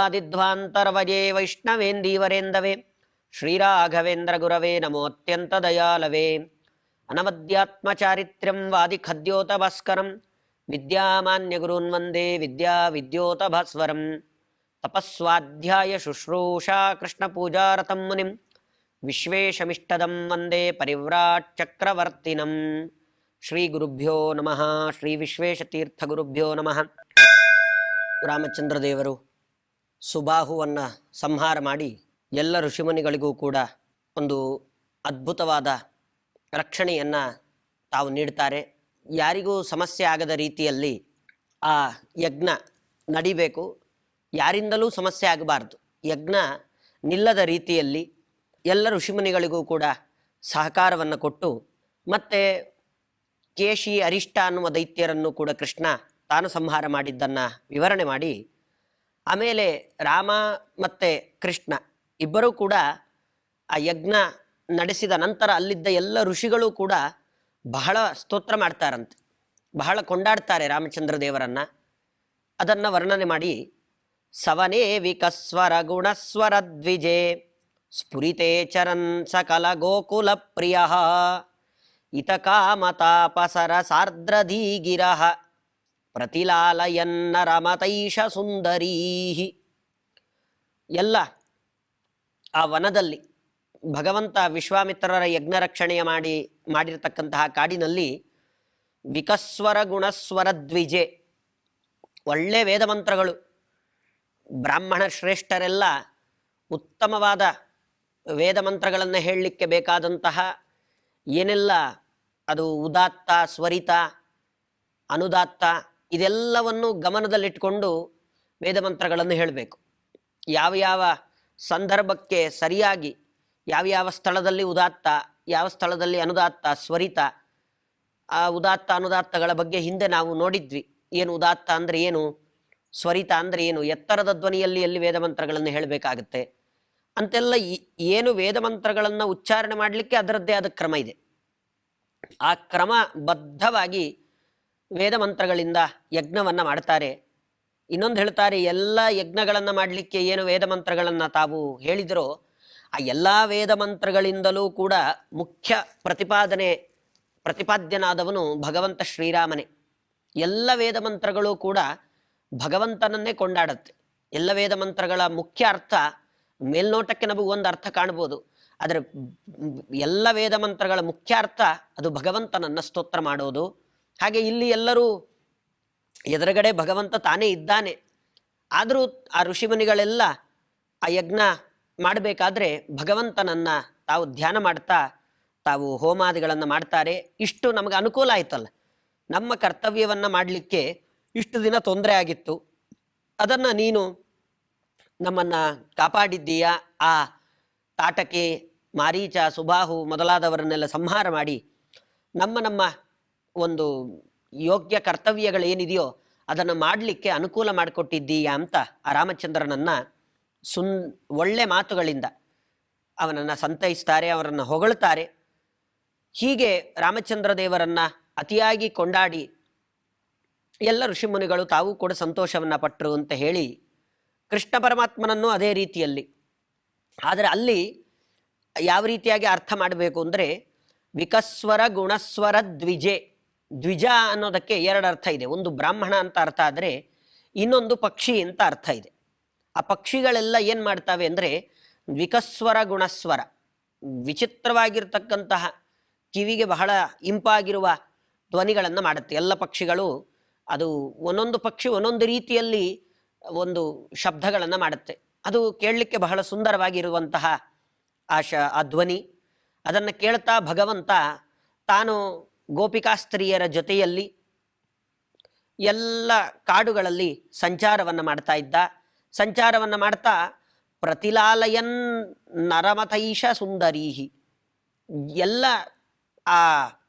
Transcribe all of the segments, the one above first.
ಮಂದಾದಿಧ್ವಾಂತರವಜೇ ವೈಷ್ಣವೇಂದೀವರೇಂದವೇ ಶ್ರೀರಾಘವೇಂದ್ರ ಗುರವೇ ನಮೋತ್ಯಂತ ದಯಾಲವೇ ಅನವದ್ಯಾತ್ಮಚಾರಿತ್ರ್ಯಂ ವಾದಿಖದ್ಯೋತ ಭಾಸ್ಕರಂ ವಿದ್ಯಾಮಾನ್ಯ ಗುರುನ್ ವಂದೇ ವಿದ್ಯಾ ವಿದ್ಯೋತ ಭಾಸ್ವರಂ ತಪಸ್ವಾಧ್ಯಾಯ ಶುಶ್ರೂಷಾ ಕೃಷ್ಣ ಪೂಜಾರತಂ ಮುನಿಂ ವಿಶ್ವೇಶಮಿಷ್ಟದಂ ವಂದೇ ಪರಿವ್ರಾಟ್ ಚಕ್ರವರ್ತಿನಂ. ಶ್ರೀ ಗುರುಭ್ಯೋ ನಮಃ. ಶ್ರೀ ವಿಶ್ವೇಶತೀರ್ಥ ಗುರುಭ್ಯೋ ನಮಃ. ರಾಮಚಂದ್ರ ದೇವರು ಸುಬಾಹುವನ್ನು ಸಂಹಾರ ಮಾಡಿ ಎಲ್ಲ ಋಷಿಮುನಿಗಳಿಗೂ ಕೂಡ ಒಂದು ಅದ್ಭುತವಾದ ರಕ್ಷಣೆಯನ್ನು ತಾವು ನೀಡ್ತಾರೆ. ಯಾರಿಗೂ ಸಮಸ್ಯೆ ಆಗದ ರೀತಿಯಲ್ಲಿ ಆ ಯಜ್ಞ ನಡಿಬೇಕು, ಯಾರಿಂದಲೂ ಸಮಸ್ಯೆ ಆಗಬಾರ್ದು. ಯಜ್ಞ ನಿಲ್ಲದ ರೀತಿಯಲ್ಲಿ ಎಲ್ಲ ಋಷಿಮುನಿಗಳಿಗೂ ಕೂಡ ಸಹಕಾರವನ್ನು ಕೊಟ್ಟು, ಮತ್ತು ಕೇಶಿ ಅರಿಷ್ಟ ಅನ್ನುವ ದೈತ್ಯರನ್ನು ಕೂಡ ಕೃಷ್ಣ ತಾನು ಸಂಹಾರ ಮಾಡಿದ್ದನ್ನು ವಿವರಣೆ ಮಾಡಿ, ಆಮೇಲೆ ರಾಮ ಮತ್ತು ಕೃಷ್ಣ ಇಬ್ಬರೂ ಕೂಡ ಆ ಯಜ್ಞ ನಡೆಸಿದ ನಂತರ ಅಲ್ಲಿದ್ದ ಎಲ್ಲ ಋಷಿಗಳು ಕೂಡ ಬಹಳ ಸ್ತೋತ್ರ ಮಾಡ್ತಾರಂತೆ, ಬಹಳ ಕೊಂಡಾಡ್ತಾರೆ ರಾಮಚಂದ್ರ ದೇವರನ್ನು. ಅದನ್ನು ವರ್ಣನೆ ಮಾಡಿ, ಸವನೇ ವಿಕಸ್ವರ ಗುಣಸ್ವರ ದ್ವಿಜೆ ಸ್ಫುರಿತೆ ಚರನ್ ಸಕಲ ಗೋಕುಲ ಪ್ರಿಯ ಇತಕಾಮತಾಪಸರ ಸಾರ್ದ್ರಧೀಗಿರಃ ಪ್ರತಿಲಾಲಯನ್ನ ರಮತೈಷ ಸುಂದರೀ. ಎಲ್ಲ ಆ ವನದಲ್ಲಿ ಭಗವಂತ ವಿಶ್ವಾಮಿತ್ರರ ಯಜ್ಞ ರಕ್ಷಣೆಯ ಮಾಡಿರ್ತಕ್ಕಂತಹ ಕಾಡಿನಲ್ಲಿ ವಿಕಸ್ವರ ಗುಣಸ್ವರ ದ್ವಿಜೆ, ಒಳ್ಳೆ ವೇದಮಂತ್ರಗಳು, ಬ್ರಾಹ್ಮಣ ಶ್ರೇಷ್ಠರೆಲ್ಲ ಉತ್ತಮವಾದ ವೇದಮಂತ್ರಗಳನ್ನು ಹೇಳಲಿಕ್ಕೆ ಬೇಕಾದಂತಹ ಏನೆಲ್ಲ ಅದು ಉದಾತ್ತ, ಸ್ವರಿತ, ಅನುದಾತ್ತ ಇದೆಲ್ಲವನ್ನು ಗಮನದಲ್ಲಿಟ್ಕೊಂಡು ವೇದಮಂತ್ರಗಳನ್ನು ಹೇಳಬೇಕು. ಯಾವ ಯಾವ ಸಂದರ್ಭಕ್ಕೆ ಸರಿಯಾಗಿ ಯಾವ ಸ್ಥಳದಲ್ಲಿ ಉದಾತ್ತ, ಯಾವ ಸ್ಥಳದಲ್ಲಿ ಅನುದಾತ್ತ, ಸ್ವರಿತ, ಆ ಉದಾತ್ತ ಅನುದಾತ್ತಗಳ ಬಗ್ಗೆ ಹಿಂದೆ ನಾವು ನೋಡಿದ್ವಿ. ಏನು ಉದಾತ್ತ ಅಂದರೆ ಏನು, ಸ್ವರಿತ ಅಂದರೆ ಏನು, ಎತ್ತರದ ಧ್ವನಿಯಲ್ಲಿ ಎಲ್ಲಿ ವೇದಮಂತ್ರಗಳನ್ನು ಹೇಳಬೇಕಾಗತ್ತೆ ಅಂತೆಲ್ಲ ಏನು ವೇದಮಂತ್ರಗಳನ್ನು ಉಚ್ಚಾರಣೆ ಮಾಡಲಿಕ್ಕೆ ಅದರದ್ದೇ ಆದ ಕ್ರಮ ಇದೆ. ಆ ಕ್ರಮಬದ್ಧವಾಗಿ ವೇದಮಂತ್ರಗಳಿಂದ ಯಜ್ಞವನ್ನು ಮಾಡ್ತಾರೆ. ಇನ್ನೊಂದು ಹೇಳ್ತಾರೆ, ಎಲ್ಲ ಯಜ್ಞಗಳನ್ನು ಮಾಡಲಿಕ್ಕೆ ಏನು ವೇದಮಂತ್ರಗಳನ್ನು ತಾವು ಹೇಳಿದರೋ ಆ ಎಲ್ಲ ವೇದಮಂತ್ರಗಳಿಂದಲೂ ಕೂಡ ಮುಖ್ಯ ಪ್ರತಿಪಾದ್ಯನಾದವನು ಭಗವಂತ ಶ್ರೀರಾಮನೇ. ಎಲ್ಲ ವೇದಮಂತ್ರಗಳು ಕೂಡ ಭಗವಂತನನ್ನೇ ಕೊಂಡಾಡುತ್ತೆ. ಎಲ್ಲ ವೇದಮಂತ್ರಗಳ ಮುಖ್ಯ ಅರ್ಥ ಮೇಲ್ನೋಟಕ್ಕೆ ನಮಗೂ ಒಂದು ಅರ್ಥ ಕಾಣ್ಬೋದು, ಆದರೆ ಎಲ್ಲ ವೇದಮಂತ್ರಗಳ ಮುಖ್ಯ ಅರ್ಥ ಅದು ಭಗವಂತನನ್ನು ಸ್ತೋತ್ರ ಮಾಡೋದು. ಹಾಗೆ ಇಲ್ಲಿ ಎಲ್ಲರೂ ಎದುರುಗಡೆ ಭಗವಂತ ತಾನೇ ಇದ್ದಾನೆ, ಆದರೂ ಆ ಋಷಿಮುನಿಗಳೆಲ್ಲ ಆ ಯಜ್ಞ ಮಾಡಬೇಕಾದ್ರೆ ಭಗವಂತನನ್ನು ತಾವು ಧ್ಯಾನ ಮಾಡ್ತಾ ತಾವು ಹೋಮಾದಿಗಳನ್ನು ಮಾಡ್ತಾರೆ. ಇಷ್ಟು ನಮಗೆ ಅನುಕೂಲ ಆಯ್ತಲ್ಲ, ನಮ್ಮ ಕರ್ತವ್ಯವನ್ನು ಮಾಡಲಿಕ್ಕೆ ಇಷ್ಟು ದಿನ ತೊಂದರೆ ಆಗಿತ್ತು, ಅದನ್ನು ನೀನು ನಮ್ಮನ್ನು ಕಾಪಾಡಿದ್ದೀಯಾ. ಆ ತಾಟಕೆ, ಮಾರೀಚ, ಸುಬಾಹು ಮೊದಲಾದವರನ್ನೆಲ್ಲ ಸಂಹಾರ ಮಾಡಿ ನಮ್ಮ ಒಂದು ಯೋಗ್ಯ ಕರ್ತವ್ಯಗಳೇನಿದೆಯೋ ಅದನ್ನು ಮಾಡಲಿಕ್ಕೆ ಅನುಕೂಲ ಮಾಡಿಕೊಟ್ಟಿದ್ದೀಯಾ ಅಂತ ಆ ರಾಮಚಂದ್ರನನ್ನು ಒಳ್ಳೆ ಮಾತುಗಳಿಂದ ಅವನನ್ನು ಸಂತೈಸ್ತಾರೆ, ಅವರನ್ನು ಹೊಗಳ್ತಾರೆ. ಹೀಗೆ ರಾಮಚಂದ್ರ ದೇವರನ್ನು ಅತಿಯಾಗಿ ಕೊಂಡಾಡಿ ಎಲ್ಲ ಋಷಿಮುನಿಗಳು ತಾವು ಕೂಡ ಸಂತೋಷವನ್ನು ಪಟ್ಟರು ಅಂತ ಹೇಳಿ ಕೃಷ್ಣ ಪರಮಾತ್ಮನನ್ನು ಅದೇ ರೀತಿಯಲ್ಲಿ, ಆದರೆ ಅಲ್ಲಿ ಯಾವ ರೀತಿಯಾಗಿ ಅರ್ಥ ಮಾಡಬೇಕು ಅಂದರೆ, ವಿಕಸ್ವರ ಗುಣಸ್ವರ ದ್ವಿಜೆ. ದ್ವಿಜ ಅನ್ನೋದಕ್ಕೆ ಎರಡು ಅರ್ಥ ಇದೆ. ಒಂದು ಬ್ರಾಹ್ಮಣ ಅಂತ ಅರ್ಥ ಆದರೆ ಇನ್ನೊಂದು ಪಕ್ಷಿ ಅಂತ ಅರ್ಥ ಇದೆ. ಆ ಪಕ್ಷಿಗಳೆಲ್ಲ ಏನು ಮಾಡ್ತವೆ ಅಂದರೆ ವಿಕಸ್ವರ ಗುಣಸ್ವರ, ವಿಚಿತ್ರವಾಗಿರ್ತಕ್ಕಂತಹ ಕಿವಿಗೆ ಬಹಳ ಇಂಪಾಗಿರುವ ಧ್ವನಿಗಳನ್ನು ಮಾಡುತ್ತೆ. ಎಲ್ಲ ಪಕ್ಷಿಗಳು ಅದು ಒಂದೊಂದು ಪಕ್ಷಿ ಒಂದೊಂದು ರೀತಿಯಲ್ಲಿ ಒಂದು ಶಬ್ದಗಳನ್ನು ಮಾಡುತ್ತೆ. ಅದು ಕೇಳಲಿಕ್ಕೆ ಬಹಳ ಸುಂದರವಾಗಿರುವಂತಹ ಆ ಧ್ವನಿ. ಅದನ್ನು ಕೇಳ್ತಾ ಭಗವಂತ ತಾನು ಗೋಪಿಕಾಸ್ತ್ರೀಯರ ಜೊತೆಯಲ್ಲಿ ಎಲ್ಲ ಕಾಡುಗಳಲ್ಲಿ ಸಂಚಾರವನ್ನು ಮಾಡ್ತಾ ಇದ್ದ. ಸಂಚಾರವನ್ನು ಮಾಡ್ತಾ ಪ್ರತಿಲಾಲಯನ್ ನರಮತೈಷ ಸುಂದರೀಹಿ, ಎಲ್ಲ ಆ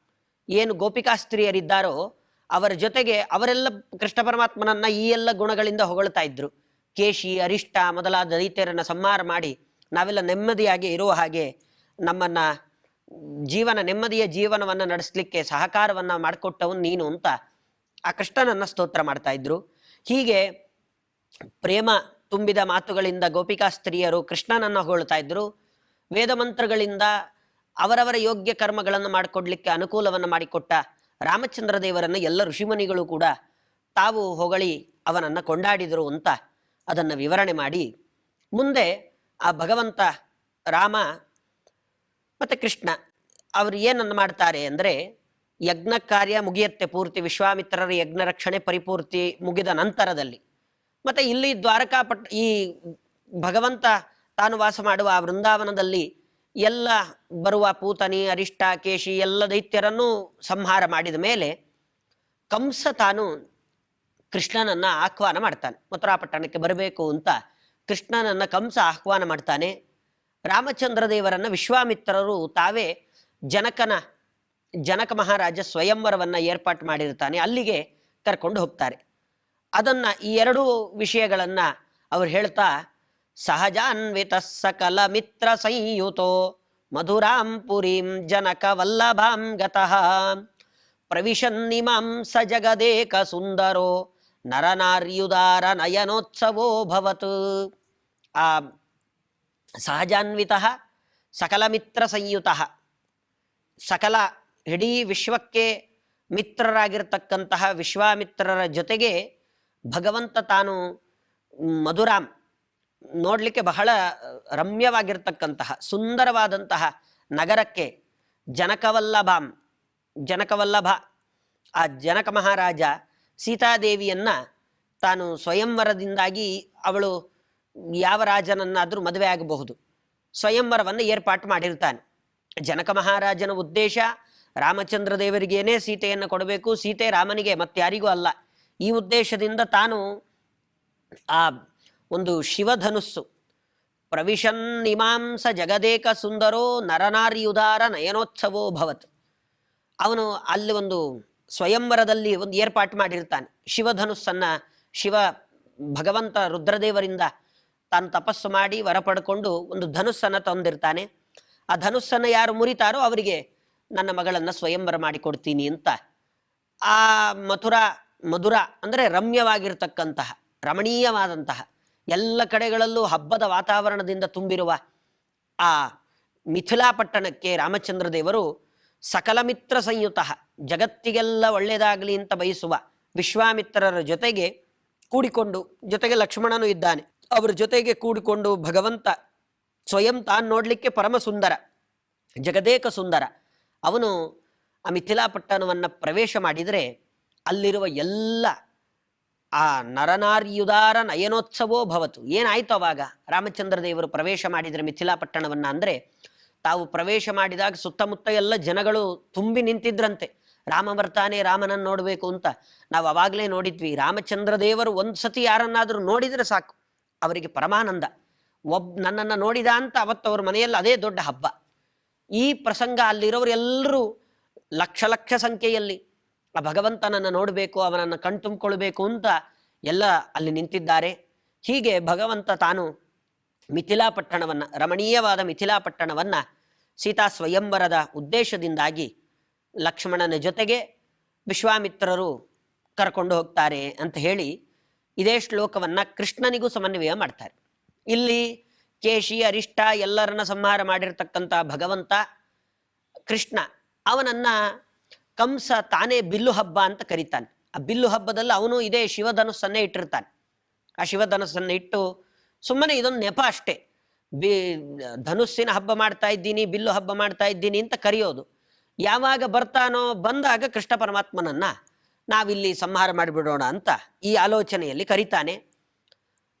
ಏನು ಗೋಪಿಕಾಸ್ತ್ರೀಯರಿದ್ದಾರೋ ಅವರ ಜೊತೆಗೆ ಅವರೆಲ್ಲ ಕೃಷ್ಣ ಪರಮಾತ್ಮನನ್ನು ಈ ಎಲ್ಲ ಗುಣಗಳಿಂದ ಹೊಗಳ್ತಾ ಇದ್ರು. ಕೇಶಿ, ಅರಿಷ್ಟ ಮೊದಲಾದ ದೈತ್ಯರನ್ನು ಸಂಹಾರ ಮಾಡಿ ನಾವೆಲ್ಲ ನೆಮ್ಮದಿಯಾಗಿ ಇರುವ ಹಾಗೆ ನಮ್ಮನ್ನು ನೆಮ್ಮದಿಯ ಜೀವನವನ್ನು ನಡೆಸಲಿಕ್ಕೆ ಸಹಕಾರವನ್ನು ಮಾಡಿಕೊಟ್ಟವನು ನೀನು ಅಂತ ಆ ಕೃಷ್ಣನನ್ನು ಸ್ತೋತ್ರ ಮಾಡ್ತಾ ಇದ್ರು. ಹೀಗೆ ಪ್ರೇಮ ತುಂಬಿದ ಮಾತುಗಳಿಂದ ಗೋಪಿಕಾ ಸ್ತ್ರೀಯರು ಕೃಷ್ಣನನ್ನು ಹೊಗಳ್ತಾ ಇದ್ರು. ವೇದ ಮಂತ್ರಗಳಿಂದ ಅವರವರ ಯೋಗ್ಯ ಕರ್ಮಗಳನ್ನು ಮಾಡಿಕೊಡ್ಲಿಕ್ಕೆ ಅನುಕೂಲವನ್ನು ಮಾಡಿಕೊಟ್ಟ ರಾಮಚಂದ್ರ ದೇವರನ್ನು ಎಲ್ಲ ಋಷಿಮುನಿಗಳು ಕೂಡ ತಾವು ಹೊಗಳಿ ಅವನನ್ನು ಕೊಂಡಾಡಿದರು ಅಂತ ಅದನ್ನು ವಿವರಣೆ ಮಾಡಿ, ಮುಂದೆ ಆ ಭಗವಂತ ರಾಮ ಮತ್ತು ಕೃಷ್ಣ ಅವರು ಏನನ್ನು ಮಾಡ್ತಾರೆ ಅಂದರೆ, ಯಜ್ಞ ಕಾರ್ಯ ಮುಗಿಯತ್ತೆ ಪೂರ್ತಿ, ವಿಶ್ವಾಮಿತ್ರರ ಯಜ್ಞ ರಕ್ಷಣೆ ಪರಿಪೂರ್ತಿ ಮುಗಿದ ನಂತರದಲ್ಲಿ, ಮತ್ತು ಇಲ್ಲಿ ಈ ಭಗವಂತ ತಾನು ವಾಸ ಮಾಡುವ ಆ ವೃಂದಾವನದಲ್ಲಿ ಎಲ್ಲ ಬರುವ ಪೂತನಿ, ಅರಿಷ್ಟ, ಕೇಶಿ ಎಲ್ಲ ದೈತ್ಯರನ್ನು ಸಂಹಾರ ಮಾಡಿದ ಮೇಲೆ ಕಂಸ ತಾನು ಕೃಷ್ಣನನ್ನು ಆಹ್ವಾನ ಮಾಡ್ತಾನೆ. ಮಥುರಾಪಟ್ಟಣಕ್ಕೆ ಬರಬೇಕು ಅಂತ ಕೃಷ್ಣನನ್ನು ಕಂಸ ಆಹ್ವಾನ ಮಾಡ್ತಾನೆ. ರಾಮಚಂದ್ರ ದೇವರನ್ನು ವಿಶ್ವಾಮಿತ್ರರು ತಾವೇ ಜನಕ ಮಹಾರಾಜ ಸ್ವಯಂವರವನ್ನು ಏರ್ಪಾಟು ಮಾಡಿರ್ತಾನೆ, ಅಲ್ಲಿಗೆ ಕರ್ಕೊಂಡು ಹೋಗ್ತಾರೆ. ಅದನ್ನು ಈ ಎರಡೂ ವಿಷಯಗಳನ್ನು ಅವ್ರು ಹೇಳ್ತಾ, ಸಹಜಾನ್ವಿತ ಸಕಲ ಮಿತ್ರ ಸಂಯುತೋ ಮಧುರಾಂ ಪುರೀಂ ಜನಕ ವಲ್ಲಭಾಂ ಗತಃ ಪ್ರವಿಶನ್ನಿಮಾಂ ಸ ಜಗದೇಕ ಸುಂದರೋ ನರನಾರ್ಯುದಾರ ನಯನೋತ್ಸವೋ ಭವತ್. ಆ ಸಹಜಾನ್ವಿತ ಸಕಲ ಮಿತ್ರ ಸಂಯುತ, ಸಕಲ ಇಡೀ ವಿಶ್ವಕ್ಕೆ ಮಿತ್ರರಾಗಿರ್ತಕ್ಕಂತಹ ವಿಶ್ವಾಮಿತ್ರರ ಜೊತೆಗೆ ಭಗವಂತ ತಾನು ಮಧುರಾಂ, ನೋಡಲಿಕ್ಕೆ ಬಹಳ ರಮ್ಯವಾಗಿರ್ತಕ್ಕಂತಹ ಸುಂದರವಾದಂತಹ ನಗರಕ್ಕೆ ಜನಕವಲ್ಲಭ ಆ ಜನಕ ಮಹಾರಾಜ ಸೀತಾದೇವಿಯನ್ನು ತಾನು ಸ್ವಯಂವರದಿಂದಾಗಿ, ಅವಳು ಯಾವ ರಾಜನನ್ನಾದರೂ ಮದುವೆ ಆಗಬಹುದು, ಸ್ವಯಂವರವನ್ನು ಏರ್ಪಾಟು ಮಾಡಿರ್ತಾನೆ. ಜನಕ ಮಹಾರಾಜನ ಉದ್ದೇಶ ರಾಮಚಂದ್ರ ದೇವರಿಗೇನೆ ಸೀತೆಯನ್ನು ಕೊಡಬೇಕು, ಸೀತೆ ರಾಮನಿಗೆ ಮತ್ತಾರಿಗೂ ಅಲ್ಲ. ಈ ಉದ್ದೇಶದಿಂದ ತಾನು ಆ ಒಂದು ಶಿವಧನುಸ್ಸು ಪ್ರವಿಶನ್ನಿಮಾಂಸ ಜಗದೇಕ ಸುಂದರೋ ನರನಾರ್ಯುದಾರ ನಯನೋತ್ಸವೋ ಭವತ್, ಅವನು ಅಲ್ಲಿ ಒಂದು ಸ್ವಯಂವರದಲ್ಲಿ ಒಂದು ಏರ್ಪಾಟು ಮಾಡಿರ್ತಾನೆ. ಶಿವಧನುಸ್ಸನ್ನು ಭಗವಂತ ರುದ್ರದೇವರಿಂದ ತಾನು ತಪಸ್ಸು ಮಾಡಿ ವರ ಪಡ್ಕೊಂಡು ಒಂದು ಧನುಸ್ಸನ್ನು ತಂದಿರ್ತಾನೆ. ಆ ಧನುಸ್ಸನ್ನು ಯಾರು ಮುರಿತಾರೋ ಅವರಿಗೆ ನನ್ನ ಮಗಳನ್ನು ಸ್ವಯಂವರ ಮಾಡಿಕೊಡ್ತೀನಿ ಅಂತ. ಆ ಮಧುರ ಅಂದರೆ ರಮ್ಯವಾಗಿರ್ತಕ್ಕಂತಹ, ರಮಣೀಯವಾದಂತಹ, ಎಲ್ಲ ಕಡೆಗಳಲ್ಲೂ ಹಬ್ಬದ ವಾತಾವರಣದಿಂದ ತುಂಬಿರುವ ಆ ಮಿಥಿಲಾ ಪಟ್ಟಣಕ್ಕೆ ರಾಮಚಂದ್ರ ದೇವರು ಸಕಲ ಮಿತ್ರ ಸಂಯುತ, ಜಗತ್ತಿಗೆಲ್ಲ ಒಳ್ಳೆಯದಾಗಲಿ ಅಂತ ಬಯಸುವ ವಿಶ್ವಾಮಿತ್ರರ ಜೊತೆಗೆ ಕೂಡಿಕೊಂಡು, ಜೊತೆಗೆ ಲಕ್ಷ್ಮಣನು ಇದ್ದಾನೆ, ಅವರ ಜೊತೆಗೆ ಕೂಡಿಕೊಂಡು ಭಗವಂತ ಸ್ವಯಂ ತಾನು ನೋಡಲಿಕ್ಕೆ ಪರಮ ಸುಂದರ, ಜಗದೇಕ ಸುಂದರ, ಅವನು ಆ ಮಿಥಿಲಾ ಪಟ್ಟಣವನ್ನು ಪ್ರವೇಶ ಮಾಡಿದರೆ ಅಲ್ಲಿರುವ ಎಲ್ಲ ಆ ನರನಾರ್ಯುದಾರ ನಯನೋತ್ಸವೋ ಭವತು. ಏನಾಯ್ತು ಅವಾಗ ರಾಮಚಂದ್ರ ದೇವರು ಪ್ರವೇಶ ಮಾಡಿದರೆ ಮಿಥಿಲಾ ಪಟ್ಟಣವನ್ನು ಅಂದರೆ, ತಾವು ಪ್ರವೇಶ ಮಾಡಿದಾಗ ಸುತ್ತಮುತ್ತ ಎಲ್ಲ ಜನಗಳು ತುಂಬಿ ನಿಂತಿದ್ರಂತೆ. ರಾಮ ಬರ್ತಾನೆ, ರಾಮನನ್ನು ನೋಡಬೇಕು ಅಂತ. ನಾವು ಅವಾಗಲೇ ನೋಡಿದ್ವಿ, ರಾಮಚಂದ್ರ ದೇವರು ಒಂದು ಸತಿ ಯಾರನ್ನಾದರೂ ನೋಡಿದರೆ ಸಾಕು ಅವರಿಗೆ ಪರಮಾನಂದ. ನನ್ನನ್ನು ನೋಡಿದ ಅಂತ ಅವತ್ತವ್ರ ಮನೆಯಲ್ಲಿ ಅದೇ ದೊಡ್ಡ ಹಬ್ಬ. ಈ ಪ್ರಸಂಗ ಅಲ್ಲಿರೋರು ಎಲ್ಲರೂ ಲಕ್ಷ ಸಂಖ್ಯೆಯಲ್ಲಿ ಆ ಭಗವಂತನನ್ನು ನೋಡಬೇಕು, ಅವನನ್ನು ಕಣ್ತುಂಬಿಕೊಳ್ಬೇಕು ಅಂತ ಎಲ್ಲ ಅಲ್ಲಿ ನಿಂತಿದ್ದಾರೆ. ಹೀಗೆ ಭಗವಂತ ತಾನು ಮಿಥಿಲಾ ಪಟ್ಟಣವನ್ನು, ರಮಣೀಯವಾದ ಮಿಥಿಲಾ ಪಟ್ಟಣವನ್ನು ಸೀತಾ ಸ್ವಯಂವರದ ಉದ್ದೇಶದಿಂದಾಗಿ ಲಕ್ಷ್ಮಣನ ಜೊತೆಗೆ ವಿಶ್ವಾಮಿತ್ರರು ಕರ್ಕೊಂಡು ಹೋಗ್ತಾರೆ ಅಂತ ಹೇಳಿ ಇದೇ ಶ್ಲೋಕವನ್ನು ಕೃಷ್ಣನಿಗೂ ಸಮನ್ವಯ ಮಾಡ್ತಾರೆ. ಇಲ್ಲಿ ಕೇಶಿ, ಅರಿಷ್ಟ ಎಲ್ಲರನ್ನ ಸಂಹಾರ ಮಾಡಿರ್ತಕ್ಕಂಥ ಭಗವಂತ ಕೃಷ್ಣ, ಅವನನ್ನು ಕಂಸ ತಾನೇ ಬಿಲ್ಲು ಹಬ್ಬ ಅಂತ ಕರೀತಾನೆ. ಆ ಬಿಲ್ಲು ಹಬ್ಬದಲ್ಲಿ ಅವನು ಇದೇ ಶಿವಧನುಸ್ಸನ್ನೇ ಇಟ್ಟಿರ್ತಾನೆ. ಆ ಶಿವಧನುಸ್ಸನ್ನು ಇಟ್ಟು ಸುಮ್ಮನೆ ಇದೊಂದು ನೆಪ ಅಷ್ಟೇ, ಧನುಸ್ಸಿನ ಹಬ್ಬ ಮಾಡ್ತಾ ಇದ್ದೀನಿ, ಬಿಲ್ಲು ಹಬ್ಬ ಮಾಡ್ತಾ ಇದ್ದೀನಿ ಅಂತ ಕರೆಯೋದು. ಯಾವಾಗ ಬರ್ತಾನೋ ಬಂದಾಗ ಕೃಷ್ಣ ಪರಮಾತ್ಮನನ್ನ ನಾವಿಲ್ಲಿ ಸಂಹಾರ ಮಾಡಿಬಿಡೋಣ ಅಂತ ಈ ಆಲೋಚನೆಯಲ್ಲಿ ಕರೀತಾನೆ.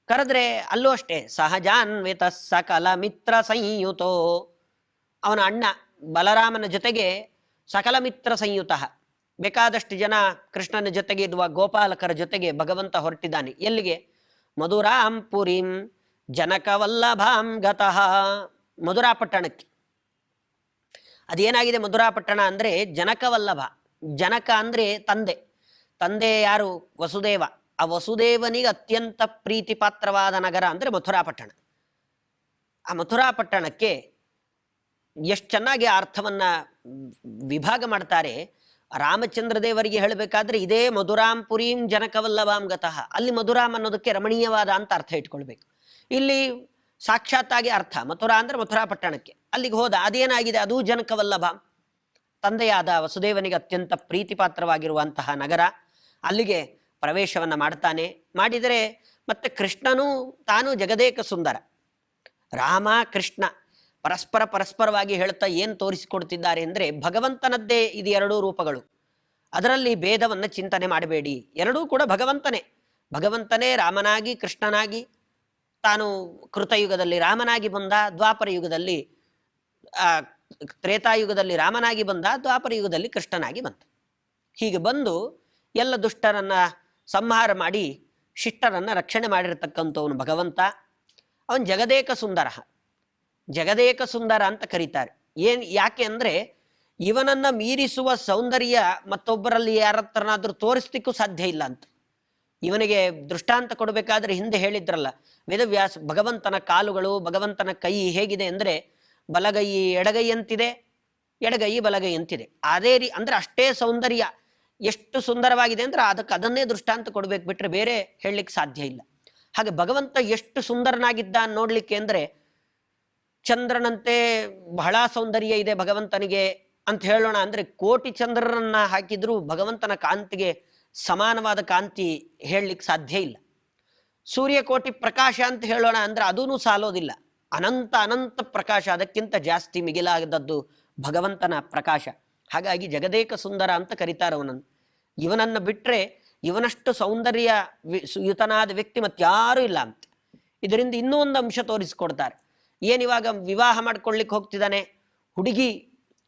ಕರೆದ್ರೆ ಅಲ್ಲೂ ಅಷ್ಟೇ, ಸಹಜಾನ್ವಿತ ಸಕಲ ಮಿತ್ರ ಸಂಯುತೋ, ಅವನ ಅಣ್ಣ ಬಲರಾಮನ ಜೊತೆಗೆ ಸಕಲ ಮಿತ್ರ ಸಂಯುತ, ಬೇಕಾದಷ್ಟು ಜನ ಕೃಷ್ಣನ ಜೊತೆಗೆ ಇರುವ ಗೋಪಾಲಕರ ಜೊತೆಗೆ ಭಗವಂತ ಹೊರಟಿದ್ದಾನೆ. ಎಲ್ಲಿಗೆ? ಮಧುರಾಂ ಪುರೀಂ ಜನಕವಲ್ಲಭಾಂ ಗತಃ, ಮಧುರಾಪಟ್ಟಣಕ್ಕೆ. ಅದೇನಾಗಿದೆ ಮಧುರಾಪಟ್ಟಣ ಅಂದರೆ ಜನಕವಲ್ಲಭ. ಜನಕ ಅಂದರೆ ತಂದೆ ಯಾರು? ವಸುದೇವ. ಆ ವಸುದೇವನಿಗೆ ಅತ್ಯಂತ ಪ್ರೀತಿ ಪಾತ್ರವಾದ ನಗರ ಅಂದರೆ ಮಥುರಾಪಟ್ಟಣ. ಆ ಮಥುರಾಪಟ್ಟಣಕ್ಕೆ ಎಷ್ಟು ಚೆನ್ನಾಗಿ ಅರ್ಥವನ್ನು ವಿಭಾಗ ಮಾಡ್ತಾರೆ. ರಾಮಚಂದ್ರ ದೇವರಿಗೆ ಹೇಳಬೇಕಾದ್ರೆ ಇದೇ ಮಧುರಾಂ ಪುರೀಂ ಜನಕವಲ್ಲಭಾಂ ಗತಃ, ಅಲ್ಲಿ ಮಧುರಾಮ್ ಅನ್ನೋದಕ್ಕೆ ರಮಣೀಯವಾದ ಅಂತ ಅರ್ಥ ಇಟ್ಕೊಳ್ಬೇಕು. ಇಲ್ಲಿ ಸಾಕ್ಷಾತ್ತಾಗಿ ಅರ್ಥ, ಮಥುರಾ ಅಂದ್ರೆ ಮಥುರಾ ಪಟ್ಟಣಕ್ಕೆ ಅಲ್ಲಿಗೆ ಹೋದ, ಅದೇನಾಗಿದೆ, ಅದೂ ಜನಕವಲ್ಲಭಾಂ, ತಂದೆಯಾದ ವಸುದೇವನಿಗೆ ಅತ್ಯಂತ ಪ್ರೀತಿಪಾತ್ರವಾಗಿರುವಂತಹ ನಗರ. ಅಲ್ಲಿಗೆ ಪ್ರವೇಶವನ್ನ ಮಾಡ್ತಾನೆ. ಮಾಡಿದರೆ ಮತ್ತೆ ಕೃಷ್ಣನೂ ತಾನು ಜಗದೇಕ ಸುಂದರ, ರಾಮ ಕೃಷ್ಣ ಪರಸ್ಪರವಾಗಿ ಹೇಳ್ತಾ ಏನು ತೋರಿಸಿಕೊಡ್ತಿದ್ದಾರೆ ಅಂದರೆ ಭಗವಂತನದ್ದೇ ಇದು ಎರಡೂ ರೂಪಗಳು. ಅದರಲ್ಲಿ ಭೇದವನ್ನು ಚಿಂತನೆ ಮಾಡಬೇಡಿ, ಎರಡೂ ಕೂಡ ಭಗವಂತನೇ ರಾಮನಾಗಿ ಕೃಷ್ಣನಾಗಿ, ತಾನು ಕೃತಯುಗದಲ್ಲಿ ರಾಮನಾಗಿ ಬಂದ, ದ್ವಾಪರ ಯುಗದಲ್ಲಿ ತ್ರೇತಾಯುಗದಲ್ಲಿ ರಾಮನಾಗಿ ಬಂದ, ದ್ವಾಪರ ಯುಗದಲ್ಲಿ ಕೃಷ್ಣನಾಗಿ ಬಂದ. ಹೀಗೆ ಬಂದು ಎಲ್ಲ ದುಷ್ಟರನ್ನ ಸಂಹಾರ ಮಾಡಿ ಶಿಷ್ಟರನ್ನ ರಕ್ಷಣೆ ಮಾಡಿರತಕ್ಕಂಥವನು ಭಗವಂತ. ಅವನು ಜಗದೇಕ ಸುಂದರ ಅಂತ ಕರೀತಾರೆ. ಯಾಕೆ ಅಂದರೆ ಇವನನ್ನ ಮೀರಿಸುವ ಸೌಂದರ್ಯ ಮತ್ತೊಬ್ಬರಲ್ಲಿ ಯಾರತ್ರನಾದ್ರೂ ತೋರಿಸ್ಲಿಕ್ಕೂ ಸಾಧ್ಯ ಇಲ್ಲ ಅಂತ. ಇವನಿಗೆ ದೃಷ್ಟಾಂತ ಕೊಡಬೇಕಾದ್ರೆ ಹಿಂದೆ ಹೇಳಿದ್ರಲ್ಲ ವೇದವ್ಯಾಸ, ಭಗವಂತನ ಕಾಲುಗಳು, ಭಗವಂತನ ಕೈ ಹೇಗಿದೆ ಅಂದರೆ ಬಲಗೈ ಎಡಗೈ ಅಂತಿದೆ, ಎಡಗೈ ಬಲಗೈ ಅಂತಿದೆ. ಅದೇ ಅಂದ್ರೆ ಅಷ್ಟೇ ಸೌಂದರ್ಯ, ಎಷ್ಟು ಸುಂದರವಾಗಿದೆ ಅಂದ್ರೆ ಅದನ್ನೇ ದೃಷ್ಟಾಂತ ಕೊಡ್ಬೇಕು, ಬಿಟ್ರೆ ಬೇರೆ ಹೇಳಲಿಕ್ಕೆ ಸಾಧ್ಯ ಇಲ್ಲ. ಹಾಗೆ ಭಗವಂತ ಎಷ್ಟು ಸುಂದರನಾಗಿದ್ದ ನೋಡ್ಲಿಕ್ಕೆ ಅಂದ್ರೆ ಚಂದ್ರನಂತೆ ಬಹಳ ಸೌಂದರ್ಯ ಇದೆ ಭಗವಂತನಿಗೆ ಅಂತ ಹೇಳೋಣ ಅಂದ್ರೆ ಕೋಟಿ ಚಂದ್ರರನ್ನ ಹಾಕಿದ್ರೂ ಭಗವಂತನ ಕಾಂತಿಗೆ ಸಮಾನವಾದ ಕಾಂತಿ ಹೇಳಲಿಕ್ಕೆ ಸಾಧ್ಯ ಇಲ್ಲ. ಸೂರ್ಯಕೋಟಿ ಪ್ರಕಾಶ ಅಂತ ಹೇಳೋಣ ಅಂದ್ರೆ ಅದೂ ಸಾಲೋದಿಲ್ಲ. ಅನಂತ ಪ್ರಕಾಶ, ಅದಕ್ಕಿಂತ ಜಾಸ್ತಿ ಮಿಗಿಲಾದದ್ದು ಭಗವಂತನ ಪ್ರಕಾಶ. ಹಾಗಾಗಿ ಜಗದೇಕ ಸುಂದರ ಅಂತ ಕರೀತಾರೆ ಅವನನ್ನು. ಇವನನ್ನು ಬಿಟ್ರೆ ಇವನಷ್ಟು ಸೌಂದರ್ಯ ಯುತನಾದ ವ್ಯಕ್ತಿ ಮತ್ತಾರೂ ಇಲ್ಲ ಅಂತ. ಇದರಿಂದ ಇನ್ನೂ ಒಂದು ಅಂಶ ತೋರಿಸಿಕೊಡ್ತಾರೆ. ಏನಿವಾಗ ವಿವಾಹ ಮಾಡ್ಕೊಳ್ಳಿಕ್ಕೆ ಹೋಗ್ತಿದ್ದಾನೆ, ಹುಡುಗಿ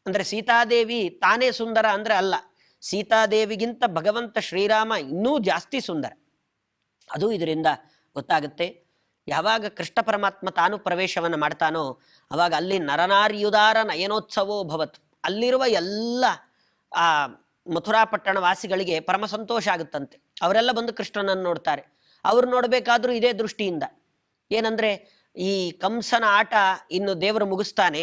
ಅಂದ್ರೆ ಸೀತಾದೇವಿ ತಾನೇ ಸುಂದರ ಅಂದ್ರೆ ಅಲ್ಲ, ಸೀತಾದೇವಿಗಿಂತ ಭಗವಂತ ಶ್ರೀರಾಮ ಇನ್ನೂ ಜಾಸ್ತಿ ಸುಂದರ. ಅದು ಇದರಿಂದ ಗೊತ್ತಾಗುತ್ತೆ. ಯಾವಾಗ ಕೃಷ್ಣ ಪರಮಾತ್ಮ ತಾನು ಪ್ರವೇಶವನ್ನು ಮಾಡ್ತಾನೋ ಅವಾಗ ಅಲ್ಲಿ ನರನಾರ್ಯುದಾರ ನಯನೋತ್ಸವೋ ಭವತ್, ಅಲ್ಲಿರುವ ಎಲ್ಲ ಆ ಮಥುರಾ ಪಟ್ಟಣ ವಾಸಿಗಳಿಗೆ ಪರಮ ಸಂತೋಷ ಆಗುತ್ತಂತೆ. ಅವರೆಲ್ಲ ಬಂದು ಕೃಷ್ಣನನ್ನು ನೋಡ್ತಾರೆ. ಅವ್ರು ನೋಡ್ಬೇಕಾದ್ರೂ ಇದೇ ದೃಷ್ಟಿಯಿಂದ, ಏನಂದ್ರೆ ಈ ಕಂಸನ ಆಟ ಇನ್ನು ದೇವರು ಮುಗಿಸ್ತಾನೆ,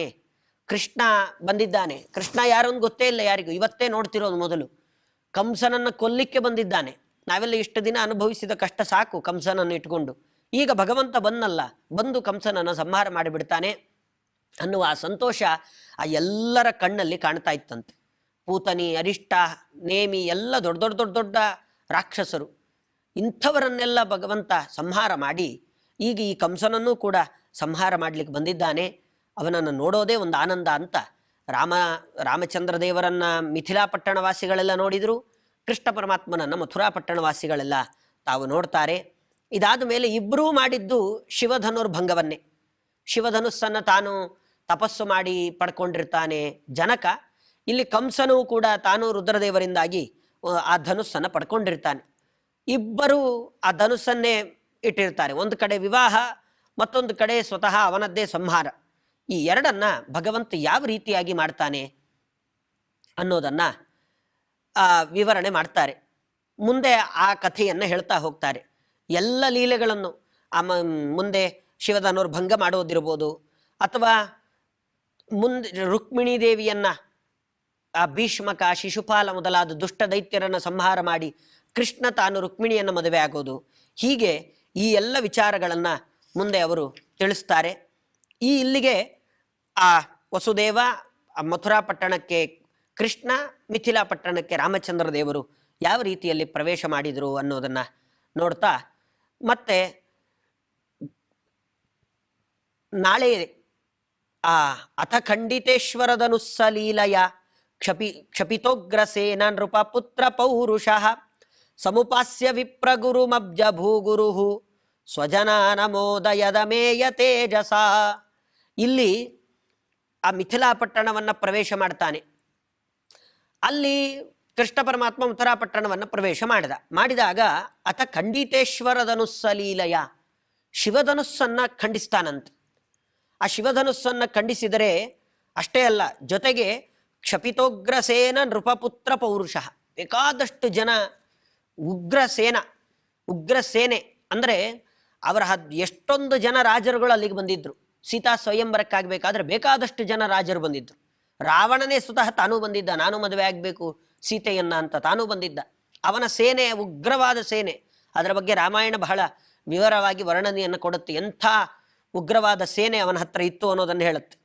ಕೃಷ್ಣ ಬಂದಿದ್ದಾನೆ. ಕೃಷ್ಣ ಯಾರು ಅಂತ ಗೊತ್ತೇ ಇಲ್ಲ ಯಾರಿಗೂ, ಇವತ್ತೇ ನೋಡ್ತಿರೋದು. ಮೊದಲು ಕಂಸನನ್ನು ಕೊಲ್ಲಿಕ್ಕೆ ಬಂದಿದ್ದಾನೆ. ನಾವೆಲ್ಲ ಇಷ್ಟು ದಿನ ಅನುಭವಿಸಿದ ಕಷ್ಟ ಸಾಕು ಕಂಸನನ್ನು ಇಟ್ಕೊಂಡು, ಈಗ ಭಗವಂತ ಬಂದು ಕಂಸನನ್ನು ಸಂಹಾರ ಮಾಡಿಬಿಡ್ತಾನೆ ಅನ್ನುವ ಆ ಸಂತೋಷ ಆ ಎಲ್ಲರ ಕಣ್ಣಲ್ಲಿ ಕಾಣ್ತಾ ಇತ್ತಂತೆ. ಪೂತನಿ, ಅರಿಷ್ಟ, ನೇಮಿ ಎಲ್ಲ ದೊಡ್ಡ ರಾಕ್ಷಸರು, ಇಂಥವರನ್ನೆಲ್ಲ ಭಗವಂತ ಸಂಹಾರ ಮಾಡಿ ಈಗ ಈ ಕಂಸನನ್ನೂ ಕೂಡ ಸಂಹಾರ ಮಾಡಲಿಕ್ಕೆ ಬಂದಿದ್ದಾನೆ. ಅವನನ್ನು ನೋಡೋದೇ ಒಂದು ಆನಂದ ಅಂತ ರಾಮಚಂದ್ರ ದೇವರನ್ನ ಮಿಥಿಲಾ ಪಟ್ಟಣವಾಸಿಗಳೆಲ್ಲ ನೋಡಿದ್ರು, ಕೃಷ್ಣ ಪರಮಾತ್ಮನನ್ನ ಮಥುರಾ ಪಟ್ಟಣವಾಸಿಗಳೆಲ್ಲ ತಾವು ನೋಡ್ತಾರೆ. ಇದಾದ ಮೇಲೆ ಇಬ್ಬರೂ ಮಾಡಿದ್ದು ಶಿವಧನುರ್ಭಂಗವನ್ನೇ. ಶಿವಧನುಸ್ಸನ್ನು ತಾನು ತಪಸ್ಸು ಮಾಡಿ ಪಡ್ಕೊಂಡಿರ್ತಾನೆ ಜನಕ. ಇಲ್ಲಿ ಕಂಸನೂ ಕೂಡ ತಾನು ರುದ್ರದೇವರಿಂದಾಗಿ ಆ ಧನುಸ್ಸನ್ನು ಪಡ್ಕೊಂಡಿರ್ತಾನೆ. ಇಬ್ಬರು ಆ ಧನುಸ್ಸನ್ನೇ ಇಟ್ಟಿರ್ತಾರೆ. ಒಂದು ಕಡೆ ವಿವಾಹ, ಮತ್ತೊಂದು ಕಡೆ ಸ್ವತಃ ಅವನದ್ದೇ ಸಂಹಾರ. ಈ ಎರಡನ್ನ ಭಗವಂತ ಯಾವ ರೀತಿಯಾಗಿ ಮಾಡ್ತಾನೆ ಅನ್ನೋದನ್ನ ವಿವರಣೆ ಮಾಡ್ತಾರೆ. ಮುಂದೆ ಆ ಕಥೆಯನ್ನು ಹೇಳ್ತಾ ಹೋಗ್ತಾರೆ. ಎಲ್ಲ ಲೀಲೆಗಳನ್ನು ಮುಂದೆ ಶಿವಧನುರ್ಭಂಗ ಮಾಡೋದಿರ್ಬೋದು, ಅಥವಾ ಮುಂದೆ ರುಕ್ಮಿಣೀ ದೇವಿಯನ್ನ ಆ ಭೀಷ್ಮಕ, ಶಿಶುಪಾಲ ಮೊದಲಾದ ದುಷ್ಟ ದೈತ್ಯರನ್ನು ಸಂಹಾರ ಮಾಡಿ ಕೃಷ್ಣ ತಾನು ರುಕ್ಮಿಣಿಯನ್ನು ಮದುವೆ ಆಗೋದು, ಹೀಗೆ ಈ ಎಲ್ಲ ವಿಚಾರಗಳನ್ನು ಮುಂದೆ ಅವರು ತಿಳಿಸ್ತಾರೆ. ಇಲ್ಲಿಗೆ ಆ ವಸುದೇವ, ಮಥುರಾ ಪಟ್ಟಣಕ್ಕೆ ಕೃಷ್ಣ, ಮಿಥಿಲಾ ಪಟ್ಟಣಕ್ಕೆ ರಾಮಚಂದ್ರ ದೇವರು ಯಾವ ರೀತಿಯಲ್ಲಿ ಪ್ರವೇಶ ಮಾಡಿದರು ಅನ್ನೋದನ್ನು ನೋಡ್ತಾ, ಮತ್ತೆ ನಾಳೆ ಅಥ ಖಂಡಿತೇಶ್ವರದನುಸ್ಸಲೀಲಯ ಕ್ಷಪಿತೋಗ್ರಸೇನ ನೃಪ ಪುತ್ರ ಪೌರುಷಃ ಸಮುಪಾಸ್ಯ ವಿಪ್ರಗುರುಮಬ್ಜ ಭೂಗುರು ಸ್ವಜನಾನಮೋದಯದ ಮೇಯ ತೇಜಸ. ಇಲ್ಲಿ ಆ ಮಿಥಿಲಾ ಪಟ್ಟಣವನ್ನು ಪ್ರವೇಶ ಮಾಡ್ತಾನೆ. ಅಲ್ಲಿ ಕೃಷ್ಣ ಪರಮಾತ್ಮ ಮಥುರಾ ಪಟ್ಟಣವನ್ನು ಪ್ರವೇಶ ಮಾಡಿದಾಗ ಅಥ ಖಂಡಿತೇಶ್ವರದನುಸ್ಸಲೀಲಯ, ಶಿವಧನುಸ್ಸನ್ನು ಖಂಡಿಸ್ತಾನಂತೆ. ಆ ಶಿವಧನುಸ್ಸನ್ನು ಖಂಡಿಸಿದರೆ ಅಷ್ಟೇ ಅಲ್ಲ, ಜೊತೆಗೆ ಕ್ಷಪಿತೋಗ್ರಸೇನ ನೃಪಪುತ್ರ ಪೌರುಷಃ, ಬೇಕಾದಷ್ಟು ಜನ ಉಗ್ರಸೇನೆ ಅಂದರೆ ಅವರ ಎಷ್ಟೊಂದು ಜನ ರಾಜರುಗಳು ಅಲ್ಲಿಗೆ ಬಂದಿದ್ರು. ಸೀತಾ ಸ್ವಯಂವರಕ್ಕಾಗಬೇಕಾದ್ರೆ ಬೇಕಾದಷ್ಟು ಜನ ರಾಜರು ಬಂದಿದ್ರು. ರಾವಣನೇ ಸ್ವತಃ ತಾನೂ ಬಂದಿದ್ದ, ನಾನು ಮದುವೆ ಆಗಬೇಕು, ಸೀತೆಯನ್ನ ಅಂತ ತಾನೂ ಬಂದಿದ್ದ. ಅವನ ಸೇನೆ ಉಗ್ರವಾದ ಸೇನೆ, ಅದರ ಬಗ್ಗೆ ರಾಮಾಯಣ ಬಹಳ ವಿವರವಾಗಿ ವರ್ಣನೆಯನ್ನು ಕೊಡುತ್ತೆ. ಎಂಥ ಉಗ್ರವಾದ ಸೇನೆ ಅವನ ಹತ್ರ ಇತ್ತು ಅನ್ನೋದನ್ನು ಹೇಳುತ್ತೆ.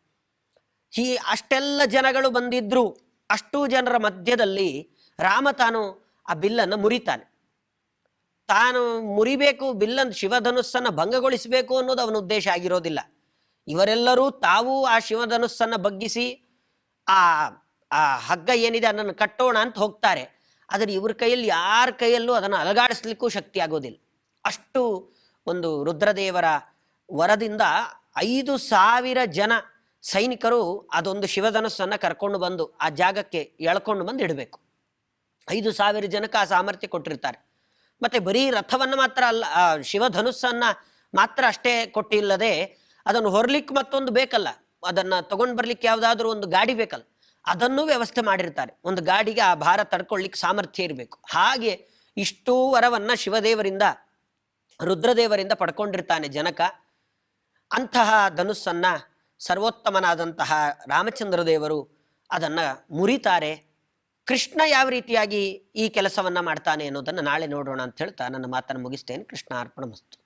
ಅಷ್ಟೆಲ್ಲ ಜನಗಳು ಬಂದಿದ್ರು, ಅಷ್ಟೂ ಜನರ ಮಧ್ಯದಲ್ಲಿ ರಾಮ ತಾನು ಆ ಬಿಲ್ಲನ್ನು ಮುರಿತಾನೆ. ತಾನು ಮುರಿಬೇಕು, ಬಿಲ್ಲನ್ನು ಶಿವಧನುಸ್ಸನ್ನು ಭಂಗಗೊಳಿಸಬೇಕು ಅನ್ನೋದು ಅವನ ಉದ್ದೇಶ ಆಗಿರೋದಿಲ್ಲ. ಇವರೆಲ್ಲರೂ ತಾವೂ ಆ ಶಿವಧನುಸ್ಸನ್ನು ಬಗ್ಗಿಸಿ ಆ ಆ ಹಗ್ಗ ಏನಿದೆ ಅದನ್ನು ಕಟ್ಟೋಣ ಅಂತ ಹೋಗ್ತಾರೆ. ಆದರೆ ಇವ್ರ ಕೈಯಲ್ಲಿ ಯಾರ ಕೈಯಲ್ಲೂ ಅದನ್ನು ಅಲಗಾಡಿಸ್ಲಿಕ್ಕೂ ಶಕ್ತಿ ಆಗೋದಿಲ್ಲ. ಅಷ್ಟು ಒಂದು ರುದ್ರದೇವರ ವರದಿಂದ 5,000 ಜನ ಸೈನಿಕರು ಅದೊಂದು ಶಿವಧನುಸ್ಸನ್ನು ಕರ್ಕೊಂಡು ಬಂದು ಆ ಜಾಗಕ್ಕೆ ಎಳ್ಕೊಂಡು ಬಂದು ಇಡಬೇಕು. 5,000 ಜನಕ್ಕೆ ಆ ಸಾಮರ್ಥ್ಯ ಕೊಟ್ಟಿರ್ತಾರೆ. ಮತ್ತೆ ಬರೀ ರಥವನ್ನು ಮಾತ್ರ ಅಲ್ಲ, ಆ ಶಿವಧನುಸ್ಸನ್ನು ಮಾತ್ರ ಅಷ್ಟೇ ಕೊಟ್ಟಿಲ್ಲದೆ ಅದನ್ನು ಹೊರಲಿಕ್ಕೆ ಮತ್ತೊಂದು ಬೇಕಲ್ಲ, ಅದನ್ನು ತಗೊಂಡು ಬರ್ಲಿಕ್ಕೆ ಯಾವುದಾದ್ರೂ ಒಂದು ಗಾಡಿ ಬೇಕಲ್ಲ, ಅದನ್ನೂ ವ್ಯವಸ್ಥೆ ಮಾಡಿರ್ತಾರೆ. ಒಂದು ಗಾಡಿಗೆ ಆ ಭಾರ ತಡ್ಕೊಳ್ಳಿಕ್ಕೆ ಸಾಮರ್ಥ್ಯ ಇರಬೇಕು. ಹಾಗೆ ಇಷ್ಟೂ ವರವನ್ನು ಶಿವದೇವರಿಂದ ರುದ್ರದೇವರಿಂದ ಪಡ್ಕೊಂಡಿರ್ತಾನೆ ಜನಕ. ಅಂತಹ ಧನುಸ್ಸನ್ನು ಸರ್ವೋತ್ತಮನಾದಂತಹ ರಾಮಚಂದ್ರ ದೇವರು ಅದನ್ನು ಮುರಿತಾರೆ. ಕೃಷ್ಣ ಯಾವ ರೀತಿಯಾಗಿ ಈ ಕೆಲಸವನ್ನು ಮಾಡ್ತಾನೆ ಅನ್ನೋದನ್ನು ನಾಳೆ ನೋಡೋಣ ಅಂತ ಹೇಳ್ತಾ ನನ್ನ ಮಾತನ್ನು ಮುಗಿಸ್ತೇನೆ. ಕೃಷ್ಣ ಅರ್ಪಣಮಸ್ತು.